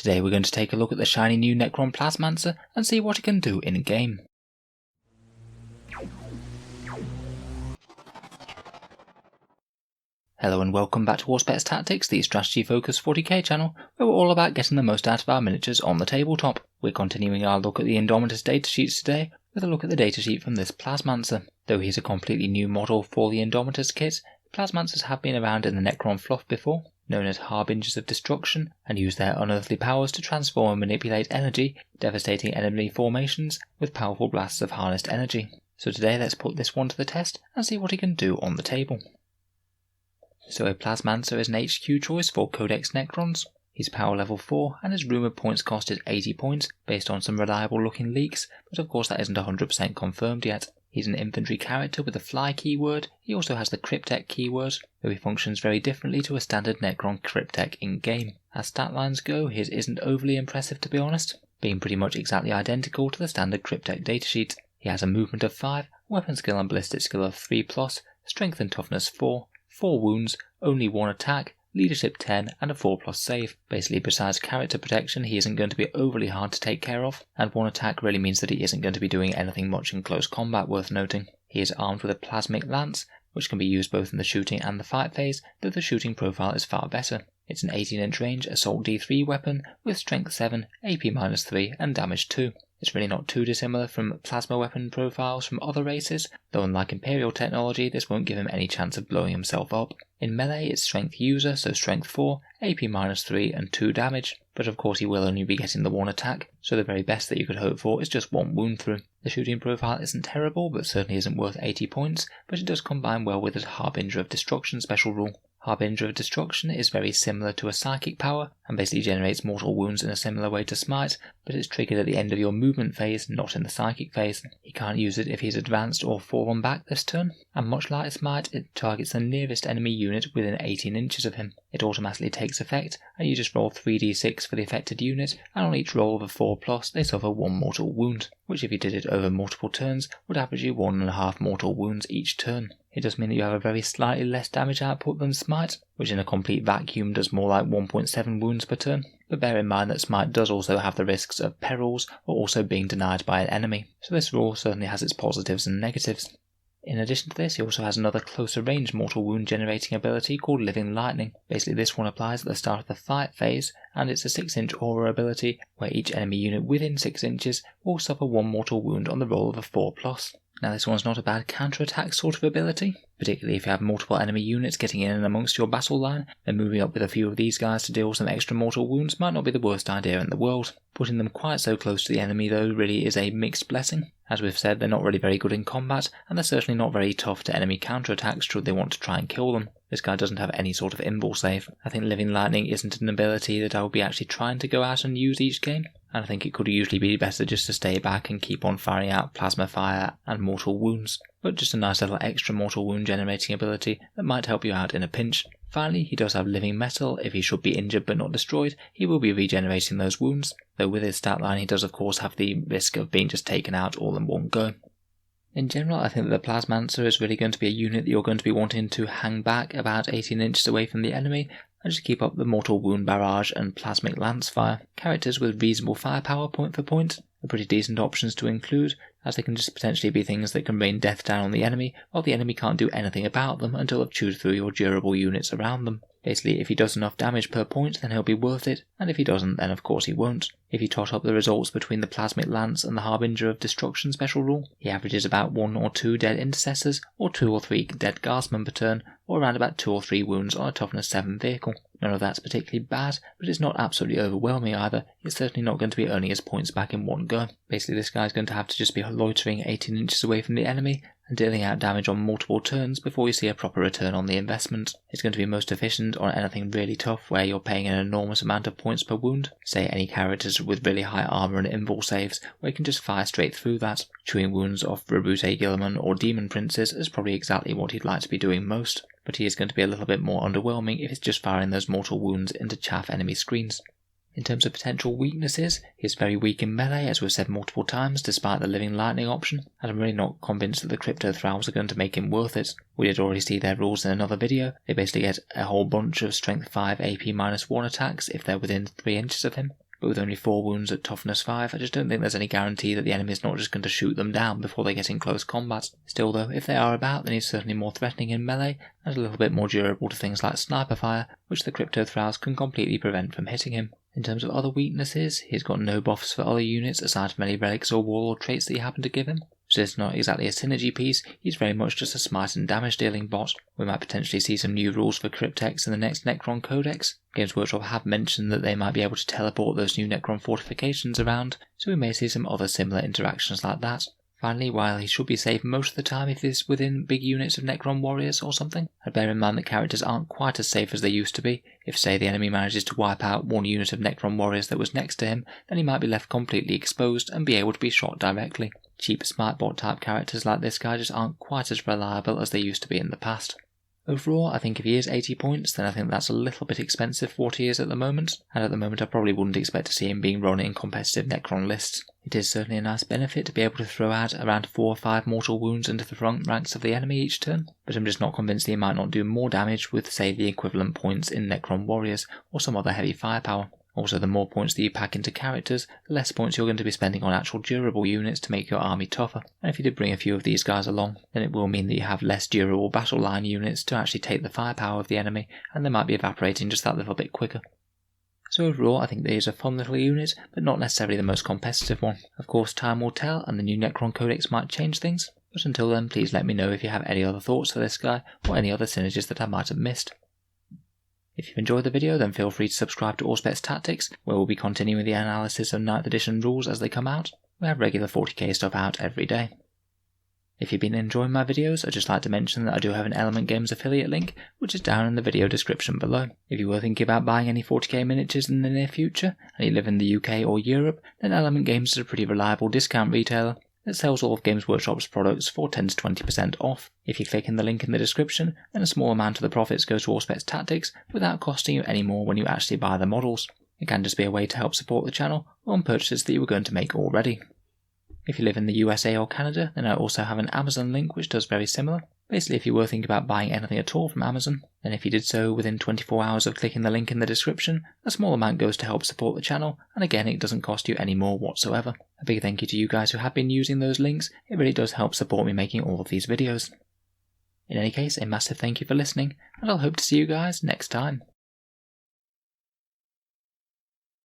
Today we're going to take a look at the shiny new Necron Plasmancer and see what it can do in game. Hello and welcome back to Auspex Tactics, the strategy focused 40k channel, where we're all about getting the most out of our miniatures on the tabletop. We're continuing our look at the Indomitus datasheets today, with a look at the datasheet from this Plasmancer. Though he's a completely new model for the Indomitus kit, Plasmancers have been around in the Necron fluff before, known as Harbingers of Destruction, and use their unearthly powers to transform and manipulate energy, devastating enemy formations with powerful blasts of harnessed energy. So today let's put this one to the test and see what he can do on the table. So a Plasmancer is an HQ choice for Codex Necrons. He's power level 4 and his rumoured points cost is 80 points based on some reliable looking leaks, but of course that isn't 100% confirmed yet. He's an infantry character with a fly keyword. He also has the Cryptek keyword, though he functions very differently to a standard Necron Cryptek in game. As stat lines go, his isn't overly impressive to be honest, being pretty much exactly identical to the standard Cryptek datasheet. He has a movement of 5, weapon skill and ballistic skill of 3+, strength and toughness 4, 4 wounds, only 1 attack, leadership 10 and a 4+ save. Basically besides character protection he isn't going to be overly hard to take care of, and 1 attack really means that he isn't going to be doing anything much in close combat worth noting. He is armed with a plasmic lance, which can be used both in the shooting and the fight phase, though the shooting profile is far better. It's an 18-inch range assault D3 weapon with strength 7, AP -3 and damage 2. It's really not too dissimilar from plasma weapon profiles from other races, though unlike Imperial technology this won't give him any chance of blowing himself up. In melee it's strength user, so strength 4, AP -3 and 2 damage, but of course he will only be getting the 1 attack, so the very best that you could hope for is just 1 wound through. The shooting profile isn't terrible, but certainly isn't worth 80 points, but it does combine well with his Harbinger of Destruction special rule. Harbinger of Destruction is very similar to a psychic power, and basically generates mortal wounds in a similar way to Smite, but it's triggered at the end of your movement phase, not in the psychic phase. He can't use it if he's advanced or fallen back this turn, and much like Smite, it targets the nearest enemy unit within 18 inches of him. It automatically takes effect, and you just roll 3d6 for the affected unit, and on each roll of a 4+, they suffer 1 mortal wound, which if you did it over multiple turns, would average you 1.5 mortal wounds each turn. It does mean that you have a very slightly less damage output than Smite, which in a complete vacuum does more like 1.7 wounds per turn, but bear in mind that Smite does also have the risks of perils or also being denied by an enemy, so this rule certainly has its positives and negatives. In addition to this, he also has another closer range mortal wound generating ability called Living Lightning. Basically this one applies at the start of the fight phase, and it's a 6-inch aura ability where each enemy unit within 6 inches will suffer 1 mortal wound on the roll of a 4+. Now this one's not a bad counter-attack sort of ability, particularly if you have multiple enemy units getting in and amongst your battle line, then moving up with a few of these guys to deal some extra mortal wounds might not be the worst idea in the world. Putting them quite so close to the enemy though really is a mixed blessing. As we've said, they're not really very good in combat, and they're certainly not very tough to enemy counter-attacks should they want to try and kill them. This guy doesn't have any sort of invul save. I think Living Lightning isn't an ability that I would be actually trying to go out and use each game, and I think it could usually be better just to stay back and keep on firing out plasma fire and mortal wounds, but just a nice little extra mortal wound generating ability that might help you out in a pinch. Finally, he does have Living Metal. If he should be injured but not destroyed, he will be regenerating those wounds, though with his stat line he does of course have the risk of being just taken out all in one go. In general, I think that the Plasmancer is really going to be a unit that you're going to be wanting to hang back about 18 inches away from the enemy, and just keep up the mortal wound barrage and plasmic lance fire. Characters with reasonable firepower point for point are pretty decent options to include, as they can just potentially be things that can rain death down on the enemy, while the enemy can't do anything about them until they've chewed through your durable units around them. Basically, if he does enough damage per point, then he'll be worth it, and if he doesn't, then of course he won't. If you tot up the results between the Plasmic Lance and the Harbinger of Destruction special rule, he averages about 1 or 2 dead intercessors, or 2 or 3 dead guardsmen per turn, or around about 2 or 3 wounds on a toughness 7 vehicle. None of that's particularly bad, but it's not absolutely overwhelming either. It's certainly not going to be earning his points back in one go. Basically this guy's going to have to just be loitering 18 inches away from the enemy, and dealing out damage on multiple turns before you see a proper return on the investment. It's going to be most efficient on anything really tough where you're paying an enormous amount of points per wound, say any characters with really high armor and invul saves where you can just fire straight through that. Chewing wounds off Rabute Gilliman or Demon Princes is probably exactly what he'd like to be doing most, but he is going to be a little bit more underwhelming if it's just firing those mortal wounds into chaff enemy screens. In terms of potential weaknesses, he's very weak in melee, as we've said multiple times, despite the Living Lightning option, and I'm really not convinced that the Crypto Thralls are going to make him worth it. We did already see their rules in another video. They basically get a whole bunch of strength 5 AP -1 attacks if they're within 3 inches of him, but with only 4 wounds at toughness 5, I just don't think there's any guarantee that the enemy is not just going to shoot them down before they get in close combat. Still though, if they are about, then he's certainly more threatening in melee, and a little bit more durable to things like sniper fire, which the Crypto Thralls can completely prevent from hitting him. In terms of other weaknesses, he's got no buffs for other units aside from any relics or warlord traits that you happen to give him. So it's not exactly a synergy piece, he's very much just a smite and damage dealing bot. We might potentially see some new rules for Crypteks in the next Necron Codex. Games Workshop have mentioned that they might be able to teleport those new Necron fortifications around, so we may see some other similar interactions like that. Finally, while he should be safe most of the time if he's within big units of Necron warriors or something, I'd bear in mind that characters aren't quite as safe as they used to be. If say the enemy manages to wipe out one unit of Necron warriors that was next to him, then he might be left completely exposed and be able to be shot directly. Cheap smart bot type characters like this guy just aren't quite as reliable as they used to be in the past. Overall, I think if he is 80 points, then I think that's a little bit expensive for what he is at the moment, and at the moment I probably wouldn't expect to see him being run in competitive Necron lists. It is certainly a nice benefit to be able to throw out around 4 or 5 mortal wounds into the front ranks of the enemy each turn, but I'm just not convinced that he might not do more damage with, say, the equivalent points in Necron warriors or some other heavy firepower. Also, the more points that you pack into characters, the less points you're going to be spending on actual durable units to make your army tougher. And if you did bring a few of these guys along, then it will mean that you have less durable battle line units to actually take the firepower of the enemy, and they might be evaporating just that little bit quicker. So overall, I think that he's a fun little unit, but not necessarily the most competitive one. Of course, time will tell, and the new Necron Codex might change things, but until then, please let me know if you have any other thoughts for this guy, or any other synergies that I might have missed. If you've enjoyed the video, then feel free to subscribe to Auspex Tactics, where we'll be continuing the analysis of 9th edition rules as they come out. We have regular 40k stuff out every day. If you've been enjoying my videos, I'd just like to mention that I do have an Element Games affiliate link, which is down in the video description below. If you were thinking about buying any 40k miniatures in the near future, and you live in the UK or Europe, then Element Games is a pretty reliable discount retailer that sells all of Games Workshop's products for 10 to 20% off. If you click in the link in the description, then a small amount of the profits goes to Auspex Tactics without costing you any more when you actually buy the models. It can just be a way to help support the channel on purchases that you were going to make already. If you live in the USA or Canada, then I also have an Amazon link which does very similar. Basically, if you were thinking about buying anything at all from Amazon, then if you did so within 24 hours of clicking the link in the description, a small amount goes to help support the channel, and again, it doesn't cost you any more whatsoever. A big thank you to you guys who have been using those links, it really does help support me making all of these videos. In any case, a massive thank you for listening, and I'll hope to see you guys next time.